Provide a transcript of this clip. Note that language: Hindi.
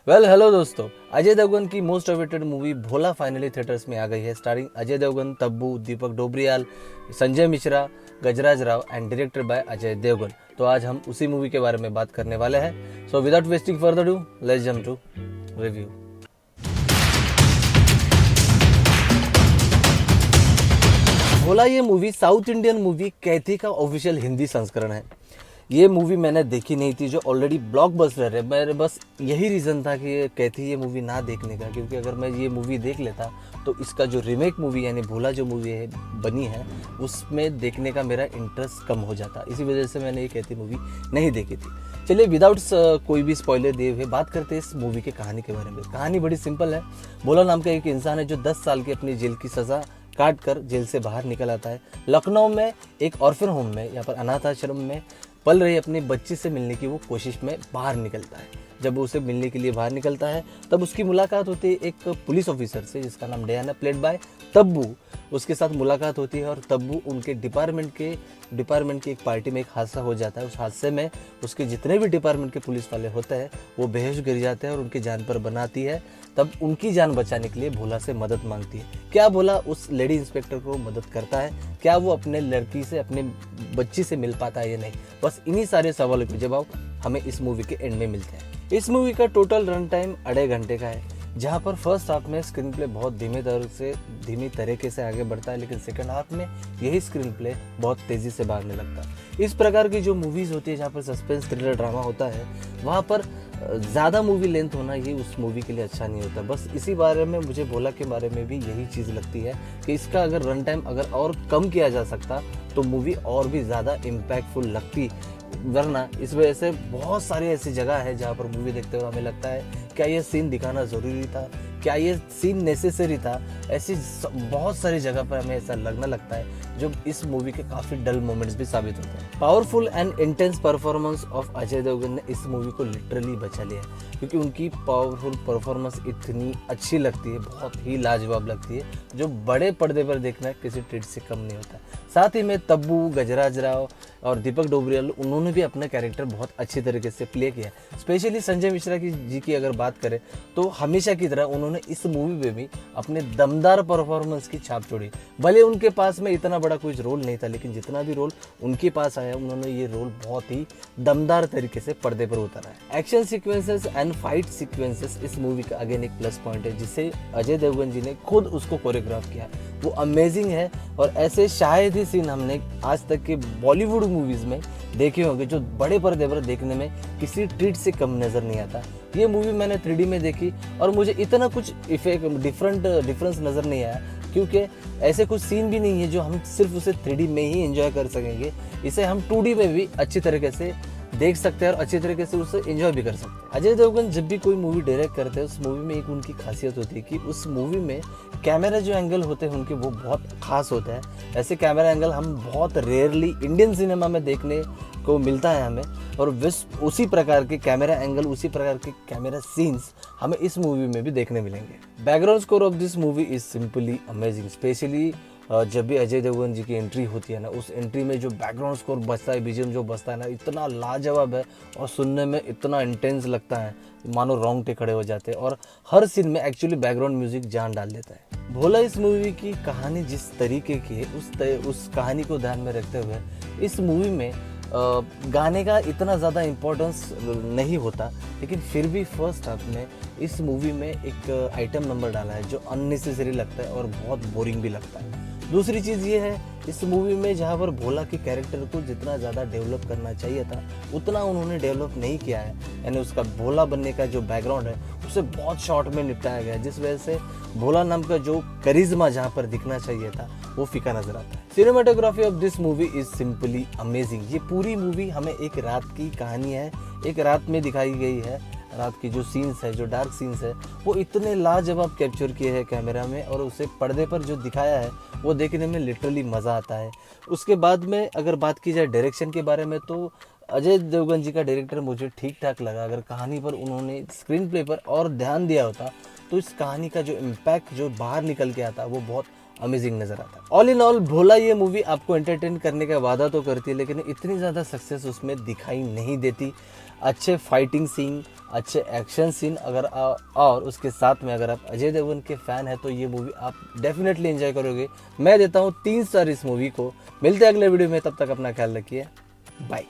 हेलो दोस्तों, अजय देवगन की most awaited movie Bholaa finally theatres में आ गई है। Starring Ajay Devgan, Tabu, Deepak Dobriyal, Sanjay Mishra, Gajraj Rao and directed by Ajay Devgan. तो आज हम उसी मूवी के बारे में बात करने वाले हैं। So without wasting further ado, let's jump to review. Bhola ये movie south Indian movie Kaithi का ऑफिशियल हिंदी संस्करण है। ये मूवी मैंने देखी नहीं थी, जो ऑलरेडी ब्लॉकबस्टर है। मेरे बस यही रीज़न था कि कैथी ये मूवी ना देखने का, क्योंकि अगर मैं ये मूवी देख लेता तो इसका जो रीमेक मूवी यानी भोला जो मूवी है बनी है उसमें देखने का मेरा इंटरेस्ट कम हो जाता। इसी वजह से मैंने ये कैथी मूवी नहीं देखी थी। चलिए विदाउट कोई भी स्पॉइलर दिए हुए बात करते हैं इस मूवी की कहानी के बारे में। कहानी बड़ी सिंपल है। भोला नाम का एक इंसान है जो 10 साल की अपनी जेल की सज़ा काट कर जेल से बाहर निकल आता है। लखनऊ में एक ऑर्फन होम में, यहाँ पर अनाथ आश्रम में पल रही अपनी बच्ची से मिलने की वो कोशिश में बाहर निकलता है। जब वो उसे मिलने के लिए बाहर निकलता है तब उसकी मुलाकात होती है एक पुलिस ऑफिसर से जिसका नाम डयाना, प्लेड बाय तब्बू। उसके साथ मुलाकात होती है और तब्बू उनके डिपार्टमेंट की एक पार्टी में एक हादसा हो जाता है। उस हादसे में उसके जितने भी डिपार्टमेंट के पुलिस वाले होते हैं वो बेहोश गिर जाते हैं और उनकी जान पर बनाती है। तब उनकी जान बचाने के लिए भोला से मदद मांगती है। क्या भोला उस लेडी इंस्पेक्टर को मदद करता है? क्या वो अपने लड़की से, अपने बच्ची से मिल पाता है या नहीं? बस इन्हीं सारे सवालों के जवाब हमें इस मूवी के एंड में मिलते हैं। इस मूवी का टोटल रन टाइम 2.5 घंटे का है, जहाँ पर फर्स्ट हाफ में स्क्रीन प्ले बहुत धीमी तरीके से आगे बढ़ता है, लेकिन सेकंड हाफ में यही स्क्रीन प्ले बहुत तेज़ी से भागने लगता है। इस प्रकार की जो मूवीज़ होती है जहाँ पर सस्पेंस थ्रिलर ड्रामा होता है, वहाँ पर ज़्यादा मूवी लेंथ होना ये उस मूवी के लिए अच्छा नहीं होता। बस इसी बारे में मुझे भोला के बारे में भी यही चीज़ लगती है कि इसका अगर रन टाइम अगर और कम किया जा सकता तो मूवी और भी ज़्यादा इम्पैक्टफुल लगती। वरना इस वजह से बहुत सारी ऐसी जगह है जहाँ पर मूवी देखते हुए हमें लगता है क्या ये सीन दिखाना ज़रूरी था, क्या ये सीन नेसेसरी था। ऐसी बहुत सारी जगह पर हमें ऐसा लगने लगता है जो इस मूवी के काफ़ी डल मोमेंट्स भी साबित होते हैं। Powerful and intense performance of Ajay Devgan ने इस मूवी को लिटरली बचा लिया है, क्योंकि उनकी पावरफुल परफॉर्मेंस इतनी अच्छी लगती है, बहुत ही लाजवाब लगती है, जो बड़े पर्दे पर देखना किसी ट्रीट से कम नहीं होता। साथ ही में तब्बू, गजराज राव और दीपक डोबरियाल उन्होंने भी अपना कैरेक्टर बहुत अच्छी तरीके से प्ले किया। स्पेशली संजय मिश्रा जी की अगर बात करें तो हमेशा की तरह उन्होंने इस मूवी में भी अपने दमदार परफॉर्मेंस की छाप छोड़ी। भले उनके पास में इतना बड़ा कोई रोल नहीं था, लेकिन जितना भी रोल उनके पास आया उन्होंने ये रोल बहुत ही दमदार तरीके से पर्दे पर उतारा है। Action sequences and fight sequences इस मूवी का अगेन एक प्लस पॉइंट है, जिसे अजय देवगन जी ने खुद उसको कोरियोग्राफ किया। वो अमेजिंग है और ऐसे शायद ही सीन हमने आज तक के बॉलीवुड मूवीज में देखे होंगे जो बड़े पर्दे पर देखने में किसी ट्रीट से कम नजर नहीं आता। ये मूवी मैंने 3D में देखी और मुझे इतना कुछ डिफरेंस नजर नहीं आया, क्योंकि ऐसे कुछ सीन भी नहीं है जो हम सिर्फ उसे 3D में ही एंजॉय कर सकेंगे। इसे हम 2D में भी अच्छी तरीके से देख सकते हैं और अच्छी तरीके से उसे एंजॉय भी कर सकते हैं। अजय देवगन जब भी कोई मूवी डायरेक्ट करते हैं उस मूवी में एक उनकी खासियत होती है कि उस मूवी में कैमरा जो एंगल होते हैं उनके वो बहुत खास होता है। ऐसे कैमरा एंगल हम बहुत रेयरली इंडियन सिनेमा में देखने को मिलता है हमें, और उसी प्रकार के कैमरा एंगल, उसी प्रकार के कैमरा सीन्स हमें इस मूवी में भी देखने मिलेंगे। Background score of this movie is simply amazing. Specially जब भी अजय देवगन जी की एंट्री होती है ना, उस एंट्री में जो बैकग्राउंड स्कोर बजता है, बीजीएम जो बजता है ना, इतना लाजवाब है और सुनने में इतना इंटेंस लगता है, मानो रोंगटे खड़े हो जाते हैं। और हर सीन में एक्चुअली बैकग्राउंड म्यूजिक जान डाल देता है। भोला इस मूवी की कहानी जिस तरीके की है उस कहानी को ध्यान में रखते हुए इस मूवी में गाने का इतना ज़्यादा इम्पोर्टेंस नहीं होता, लेकिन फिर भी फर्स्ट हाफ में इस मूवी में एक आइटम नंबर डाला है जो अननेसेसरी लगता है और बहुत बोरिंग भी लगता है। दूसरी चीज़ ये है इस मूवी में जहाँ पर भोला के कैरेक्टर को जितना ज़्यादा डेवलप करना चाहिए था उतना उन्होंने डेवलप नहीं किया है। यानी उसका भोला बनने का जो बैकग्राउंड है उसे बहुत शॉर्ट में निपटाया गया है, जिस वजह से भोला नाम का जो करिश्मा जहाँ पर दिखना चाहिए था वो फीका नजर आता है। Cinematography of this movie is simply amazing. ये पूरी मूवी हमें एक रात की कहानी है, एक रात में दिखाई गई है। रात की जो सीन्स है, जो डार्क सीन्स है, वो इतने लाजवाब कैप्चर किए हैं कैमरा में, और उसे पर्दे पर जो दिखाया है वो देखने में लिटरली मज़ा आता है। उसके बाद में अगर बात की जाए डायरेक्शन के बारे में तो अजय देवगन जी का डायरेक्टर मुझे ठीक ठाक लगा। अगर कहानी पर उन्होंने स्क्रीन प्ले पर और ध्यान दिया होता तो इस कहानी का जो इम्पैक्ट जो बाहर निकल के आता वो बहुत अमेजिंग नजर आता है। ऑल इन ऑल भोला ये मूवी आपको एंटरटेन करने का वादा तो करती है, लेकिन इतनी ज़्यादा सक्सेस उसमें दिखाई नहीं देती। अच्छे फाइटिंग सीन, अच्छे एक्शन सीन, अगर और उसके साथ में अगर आप अजय देवगन के फ़ैन हैं तो ये मूवी आप डेफिनेटली एंजॉय करोगे। मैं देता हूँ 3 स्टार इस मूवी को। मिलते हैं अगले वीडियो में, तब तक अपना ख्याल रखिए। बाय।